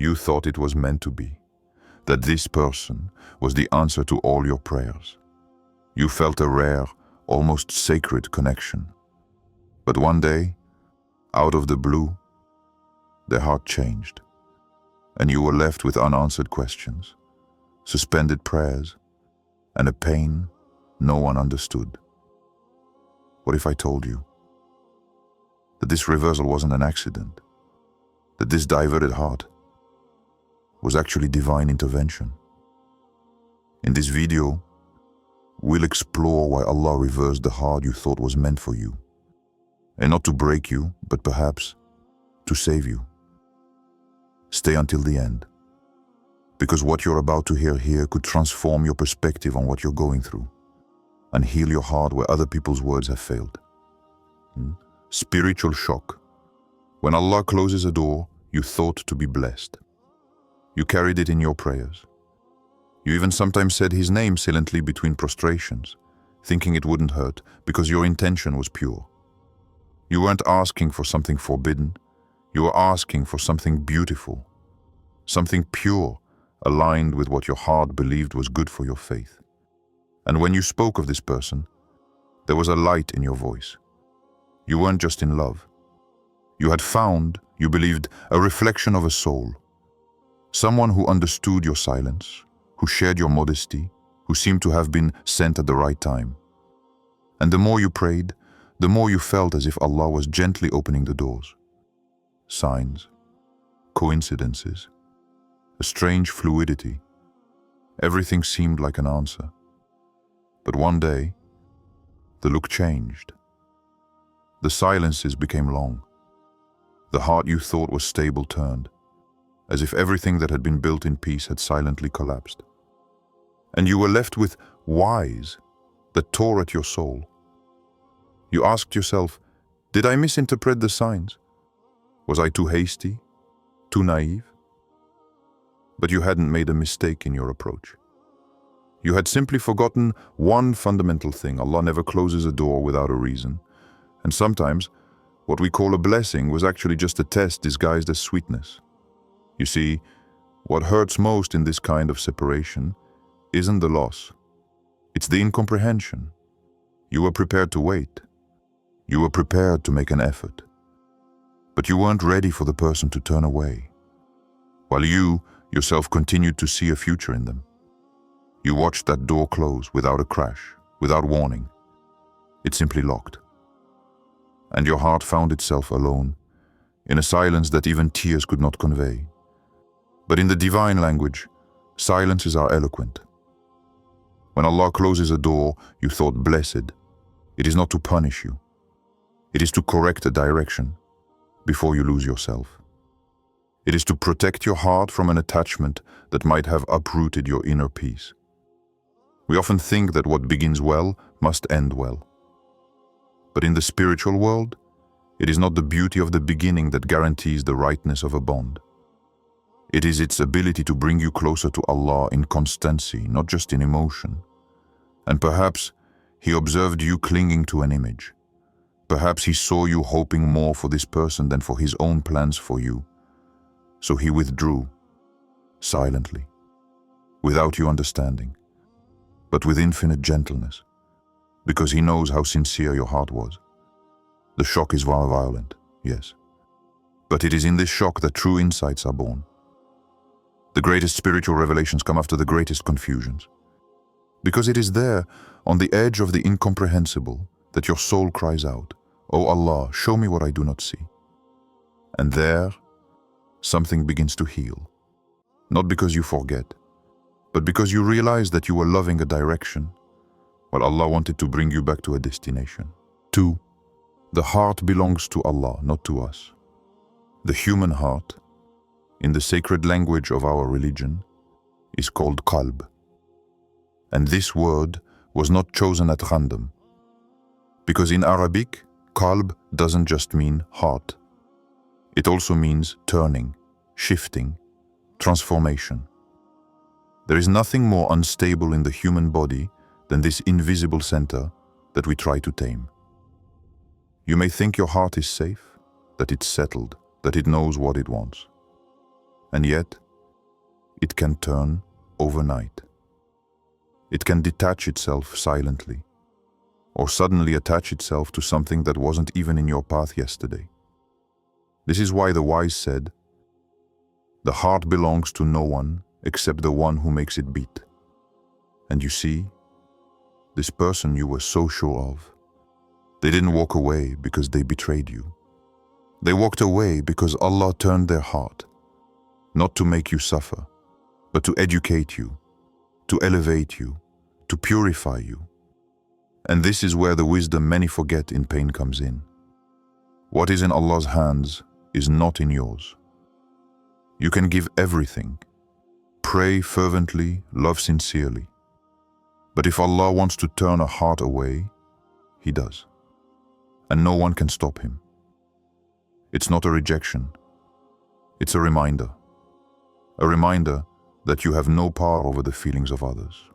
You thought it was meant to be, that this person was the answer to all your prayers. You felt a rare, almost sacred connection. But one day, out of the blue, their heart changed, and you were left with unanswered questions, suspended prayers, and a pain no one understood. What if I told you that this reversal wasn't an accident, that this diverted heart was actually divine intervention? In this video, we'll explore why Allah reversed the heart you thought was meant for you, and not to break you, but perhaps to save you. Stay until the end, because what you're about to hear here could transform your perspective on what you're going through and heal your heart where other people's words have failed. Spiritual shock. When Allah closes a door you thought to be blessed, you carried it in your prayers. You even sometimes said His name silently between prostrations, thinking it wouldn't hurt because your intention was pure. You weren't asking for something forbidden, you were asking for something beautiful, something pure, aligned with what your heart believed was good for your faith. And when you spoke of this person, there was a light in your voice. You weren't just in love. You had found, you believed, a reflection of a soul. Someone who understood your silence, who shared your modesty, who seemed to have been sent at the right time. And the more you prayed, the more you felt as if Allah was gently opening the doors. Signs, coincidences, a strange fluidity. Everything seemed like an answer. But one day, the look changed. The silences became long. The heart you thought was stable turned, as if everything that had been built in peace had silently collapsed. And you were left with whys that tore at your soul. You asked yourself, did I misinterpret the signs? Was I too hasty, too naive? But you hadn't made a mistake in your approach. You had simply forgotten one fundamental thing: Allah never closes a door without a reason. And sometimes, what we call a blessing was actually just a test disguised as sweetness. You see, what hurts most in this kind of separation isn't the loss. It's the incomprehension. You were prepared to wait. You were prepared to make an effort. But you weren't ready for the person to turn away, while you yourself continued to see a future in them. You watched that door close without a crash, without warning. It simply locked. And your heart found itself alone, in a silence that even tears could not convey. But in the divine language, silences are eloquent. When Allah closes a door you thought blessed, it is not to punish you. It is to correct a direction before you lose yourself. It is to protect your heart from an attachment that might have uprooted your inner peace. We often think that what begins well must end well. But in the spiritual world, it is not the beauty of the beginning that guarantees the rightness of a bond. It is its ability to bring you closer to Allah in constancy, not just in emotion. And perhaps He observed you clinging to an image. Perhaps He saw you hoping more for this person than for His own plans for you. So He withdrew, silently, without you understanding, but with infinite gentleness, because He knows how sincere your heart was. The shock is violent, yes, but it is in this shock that true insights are born. The greatest spiritual revelations come after the greatest confusions, because it is there, on the edge of the incomprehensible, that your soul cries out, "O Allah, show me what I do not see." And there, something begins to heal, not because you forget, but because you realize that you were loving a direction, while Allah wanted to bring you back to a destination. 2. The heart belongs to Allah, not to us. The human heart, in the sacred language of our religion, is called qalb. And this word was not chosen at random, because in Arabic, qalb doesn't just mean heart. It also means turning, shifting, transformation. There is nothing more unstable in the human body than this invisible center that we try to tame. You may think your heart is safe, that it's settled, that it knows what it wants. And yet, it can turn overnight. It can detach itself silently, or suddenly attach itself to something that wasn't even in your path yesterday. This is why the wise said, "The heart belongs to no one except the one who makes it beat." And you see, this person you were so sure of, they didn't walk away because they betrayed you. They walked away because Allah turned their heart, not to make you suffer, but to educate you, to elevate you, to purify you. And this is where the wisdom many forget in pain comes in. What is in Allah's hands is not in yours. You can give everything, pray fervently, love sincerely. But if Allah wants to turn a heart away, He does. And no one can stop Him. It's not a rejection. It's a reminder. A reminder that you have no power over the feelings of others.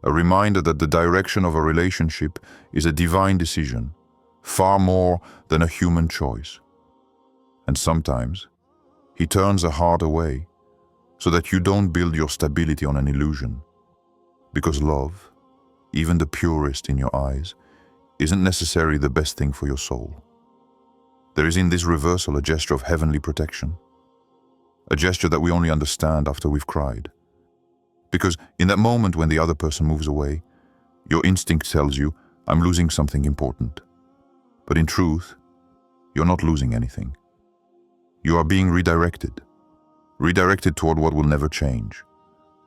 A reminder that the direction of a relationship is a divine decision, far more than a human choice. And sometimes, He turns a heart away so that you don't build your stability on an illusion. Because love, even the purest in your eyes, isn't necessarily the best thing for your soul. There is in this reversal a gesture of heavenly protection. A gesture that we only understand after we've cried. Because in that moment when the other person moves away, your instinct tells you, "I'm losing something important." But in truth, you're not losing anything. You are being redirected. Redirected toward what will never change.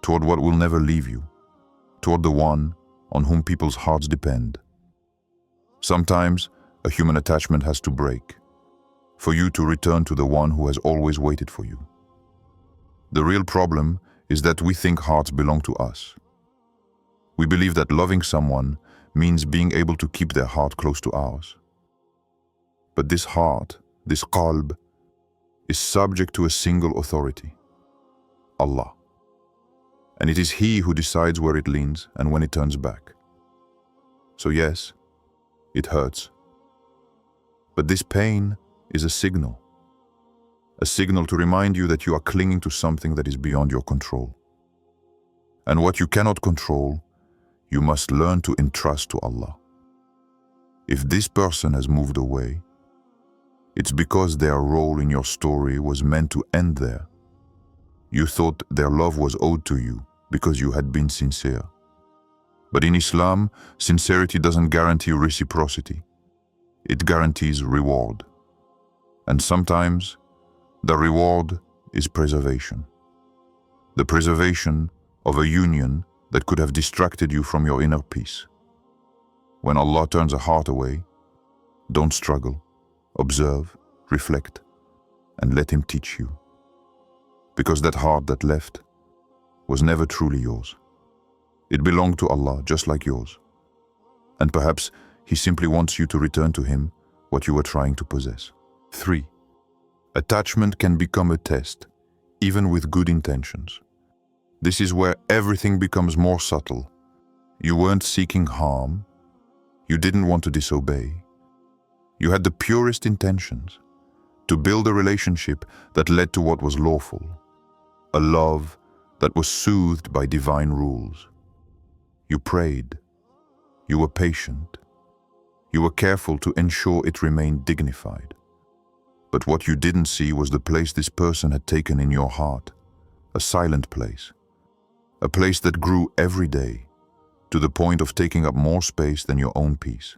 Toward what will never leave you. Toward the one on whom people's hearts depend. Sometimes, a human attachment has to break, for you to return to the one who has always waited for you. The real problem is that we think hearts belong to us. We believe that loving someone means being able to keep their heart close to ours. But this heart, this qalb, is subject to a single authority, Allah. And it is He who decides where it leans and when it turns back. So yes, it hurts. But this pain is a signal to remind you that you are clinging to something that is beyond your control. And what you cannot control, you must learn to entrust to Allah. If this person has moved away, it's because their role in your story was meant to end there. You thought their love was owed to you because you had been sincere. But in Islam, sincerity doesn't guarantee reciprocity. It guarantees reward. And sometimes, the reward is preservation. The preservation of a union that could have distracted you from your inner peace. When Allah turns a heart away, don't struggle. Observe, reflect, and let Him teach you. Because that heart that left was never truly yours. It belonged to Allah just like yours. And perhaps He simply wants you to return to Him what you were trying to possess. 3. Attachment can become a test, even with good intentions. This is where everything becomes more subtle. You weren't seeking harm. You didn't want to disobey. You had the purest intentions to build a relationship that led to what was lawful, a love that was soothed by divine rules. You prayed. You were patient. You were careful to ensure it remained dignified. But what you didn't see was the place this person had taken in your heart, a silent place, a place that grew every day, to the point of taking up more space than your own peace.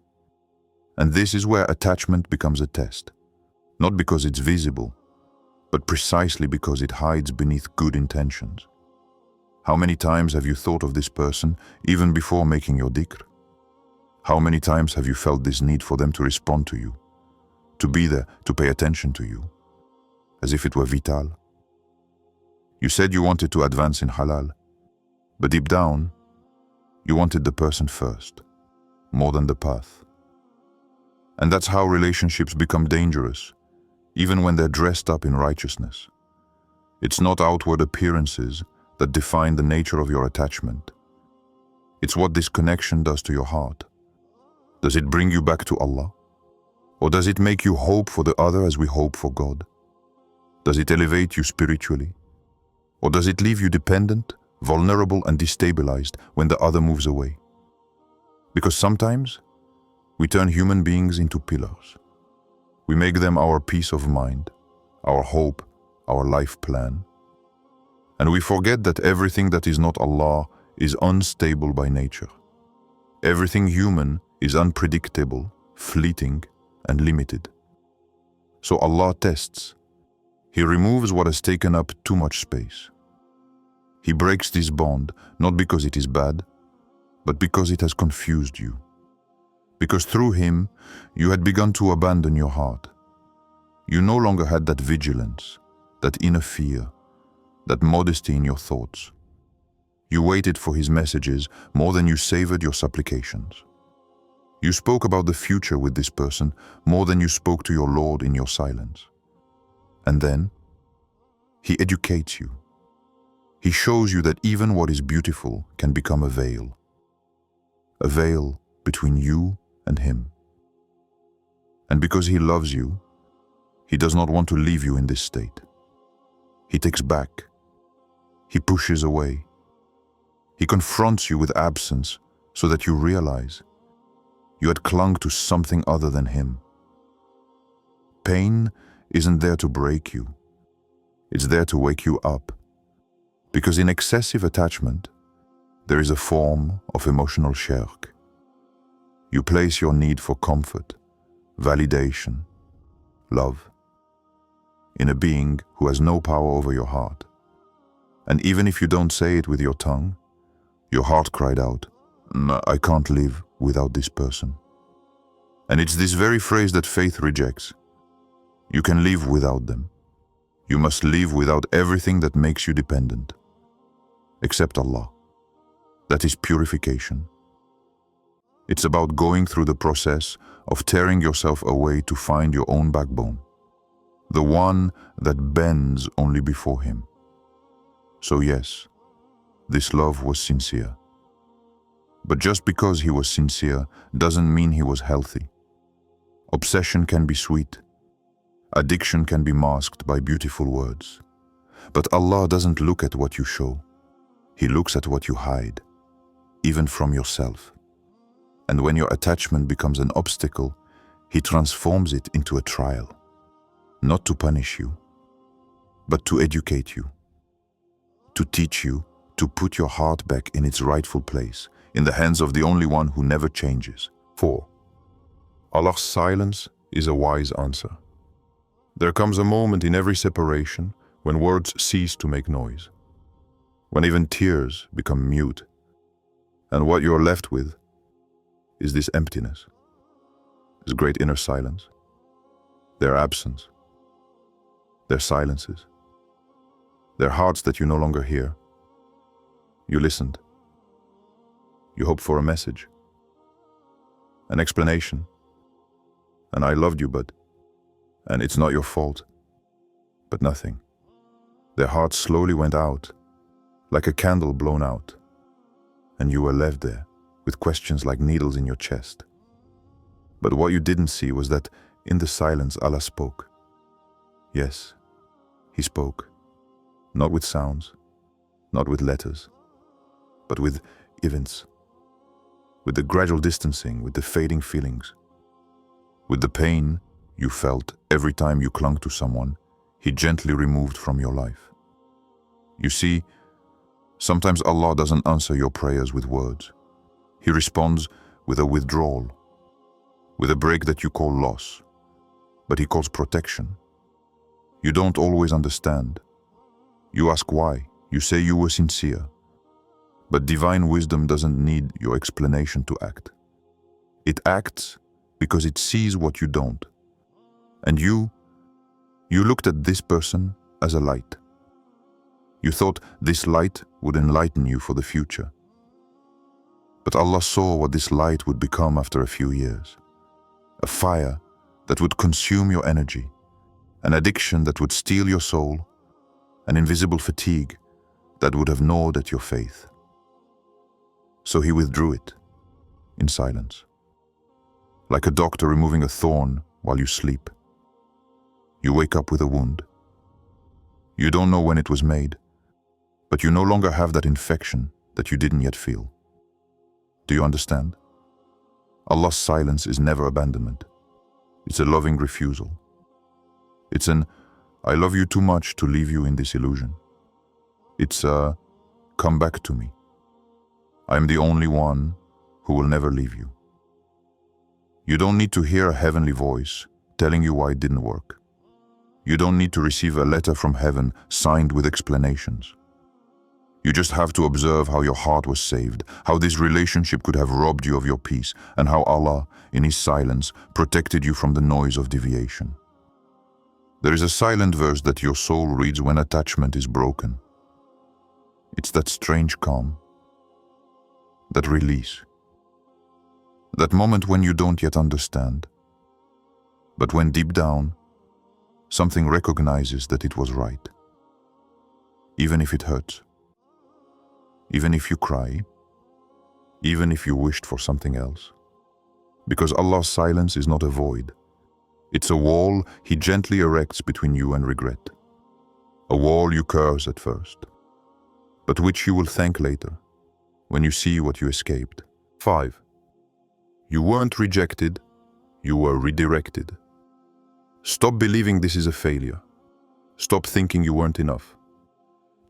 And this is where attachment becomes a test, not because it's visible, but precisely because it hides beneath good intentions. How many times have you thought of this person even before making your dhikr? How many times have you felt this need for them to respond to you, to be there, to pay attention to you, as if it were vital? You said you wanted to advance in halal, but deep down, you wanted the person first, more than the path. And that's how relationships become dangerous, even when they're dressed up in righteousness. It's not outward appearances that define the nature of your attachment. It's what this connection does to your heart. Does it bring you back to Allah? Or does it make you hope for the other as we hope for God? Does it elevate you spiritually? Or does it leave you dependent, vulnerable, and destabilized when the other moves away? Because sometimes we turn human beings into pillars. We make them our peace of mind, our hope, our life plan. And we forget that everything that is not Allah is unstable by nature. Everything human is unpredictable, fleeting, and limited. So Allah tests. He removes what has taken up too much space. He breaks this bond, not because it is bad, but because it has confused you. Because through him, you had begun to abandon your heart. You no longer had that vigilance, that inner fear, that modesty in your thoughts. You waited for his messages more than you savored your supplications. You spoke about the future with this person more than you spoke to your Lord in your silence. And then, he educates you. He shows you that even what is beautiful can become a veil between you and him. And because he loves you, he does not want to leave you in this state. He takes back. He pushes away. He confronts you with absence so that you realize you had clung to something other than him. Pain isn't there to break you. It's there to wake you up. Because in excessive attachment, there is a form of emotional shirk. You place your need for comfort, validation, love, in a being who has no power over your heart. And even if you don't say it with your tongue, your heart cried out, "No, I can't live without this person." And it's this very phrase that faith rejects. You can live without them. You must live without everything that makes you dependent. Except Allah. That is purification. It's about going through the process of tearing yourself away to find your own backbone, the one that bends only before him. So yes, this love was sincere. But just because he was sincere doesn't mean he was healthy. Obsession can be sweet. Addiction can be masked by beautiful words. But Allah doesn't look at what you show. He looks at what you hide, even from yourself. And when your attachment becomes an obstacle, he transforms it into a trial, not to punish you, but to educate you, to teach you to put your heart back in its rightful place, in the hands of the only one who never changes. 4. Allah's silence is a wise answer. There comes a moment in every separation when words cease to make noise, when even tears become mute, and what you're left with is this emptiness, this great inner silence, their absence, their silences, their hearts that you no longer hear. You listened. You hoped for a message, an explanation, and I loved you, and it's not your fault, but nothing. Their hearts slowly went out, like a candle blown out, and you were left there with questions like needles in your chest. But what you didn't see was that in the silence Allah spoke. Yes, he spoke, not with sounds, not with letters, but with events, with the gradual distancing, with the fading feelings, with the pain you felt every time you clung to someone he gently removed from your life. You see, sometimes Allah doesn't answer your prayers with words. He responds with a withdrawal, with a break that you call loss, but he calls protection. You don't always understand. You ask why. You say you were sincere. But divine wisdom doesn't need your explanation to act. It acts because it sees what you don't. And you looked at this person as a light. You thought this light would enlighten you for the future. But Allah saw what this light would become after a few years. A fire that would consume your energy, an addiction that would steal your soul, an invisible fatigue that would have gnawed at your faith. So he withdrew it, in silence. Like a doctor removing a thorn while you sleep. You wake up with a wound. You don't know when it was made, But you no longer have that infection that you didn't yet feel. Do you understand? Allah's silence is never abandonment. It's a loving refusal. It's an, I love you too much to leave you in this illusion. It's a, come back to me. I am the only one who will never leave you. You don't need to hear a heavenly voice telling you why it didn't work. You don't need to receive a letter from heaven signed with explanations. You just have to observe how your heart was saved, how this relationship could have robbed you of your peace, and how Allah, in His silence, protected you from the noise of deviation. There is a silent verse that your soul reads when attachment is broken. It's that strange calm, that release, that moment when you don't yet understand, but when deep down, something recognizes that it was right. Even if it hurts, even if you cry, even if you wished for something else. Because Allah's silence is not a void. It's a wall He gently erects between you and regret. A wall you curse at first, but which you will thank later, when you see what you escaped. 5. You weren't rejected, you were redirected. Stop believing this is a failure. Stop thinking you weren't enough.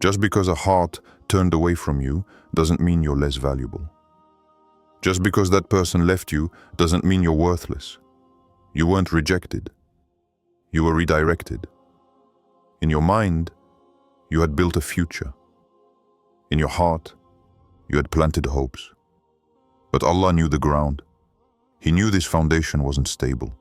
Just because a heart turned away from you doesn't mean you're less valuable. Just because that person left you doesn't mean you're worthless. You weren't rejected. You were redirected. In your mind, you had built a future. In your heart, you had planted hopes. But Allah knew the ground. He knew this foundation wasn't stable.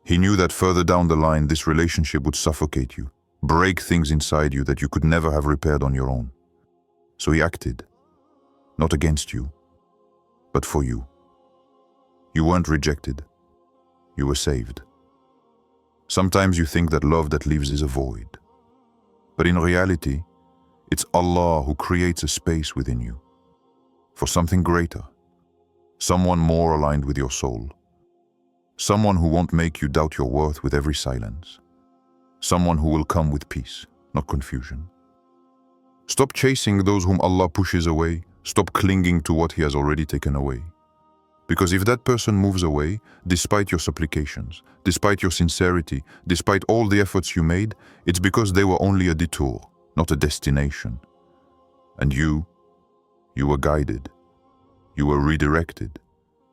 He knew that further down the line, this relationship would suffocate you, break things inside you that you could never have repaired on your own. So He acted, not against you, but for you. You weren't rejected. You were saved. Sometimes you think that love that leaves is a void. But in reality, it's Allah who creates a space within you for something greater, someone more aligned with your soul, someone who won't make you doubt your worth with every silence, someone who will come with peace, not confusion. Stop chasing those whom Allah pushes away. Stop clinging to what He has already taken away. Because if that person moves away, despite your supplications, despite your sincerity, despite all the efforts you made, it's because they were only a detour, not a destination. And you were guided. You were redirected.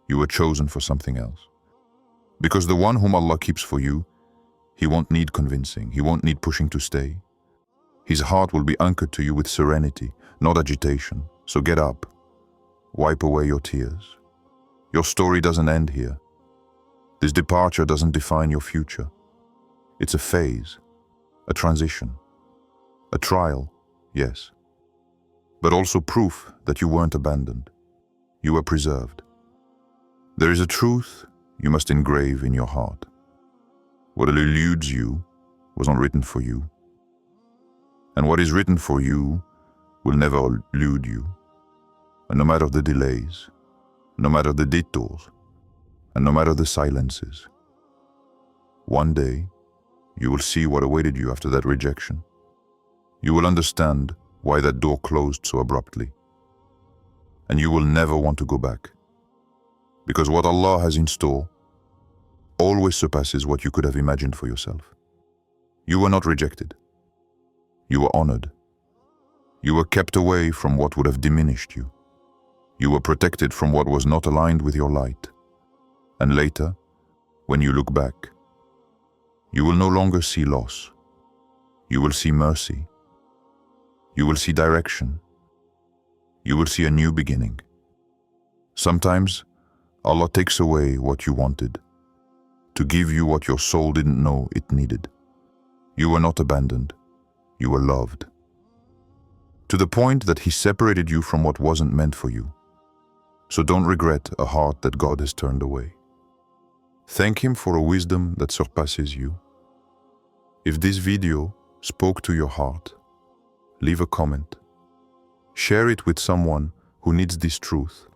You were chosen for something else. Because the one whom Allah keeps for you, He won't need convincing. He won't need pushing to stay. His heart will be anchored to you with serenity, not agitation. So get up. Wipe away your tears. Your story doesn't end here. This departure doesn't define your future. It's a phase, a transition, a trial, yes, but also proof that you weren't abandoned. You were preserved. There is a truth you must engrave in your heart. What eludes you was not written for you. And what is written for you will never elude you. And no matter the delays, no matter the detours, and no matter the silences, one day you will see what awaited you after that rejection. You will understand why that door closed so abruptly. And you will never want to go back. Because what Allah has in store always surpasses what you could have imagined for yourself. You were not rejected. You were honored. You were kept away from what would have diminished you. You were protected from what was not aligned with your light. And later, when you look back, you will no longer see loss. You will see mercy. You will see direction. You will see a new beginning. Sometimes, Allah takes away what you wanted to give you what your soul didn't know it needed. You were not abandoned. You were loved. To the point that He separated you from what wasn't meant for you. So don't regret a heart that God has turned away. Thank Him for a wisdom that surpasses you. If this video spoke to your heart, leave a comment. Share it with someone who needs this truth.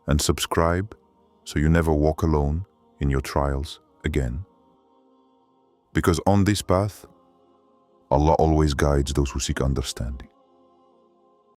And subscribe so you never walk alone in your trials again. Because on this path, Allah always guides those who seek understanding.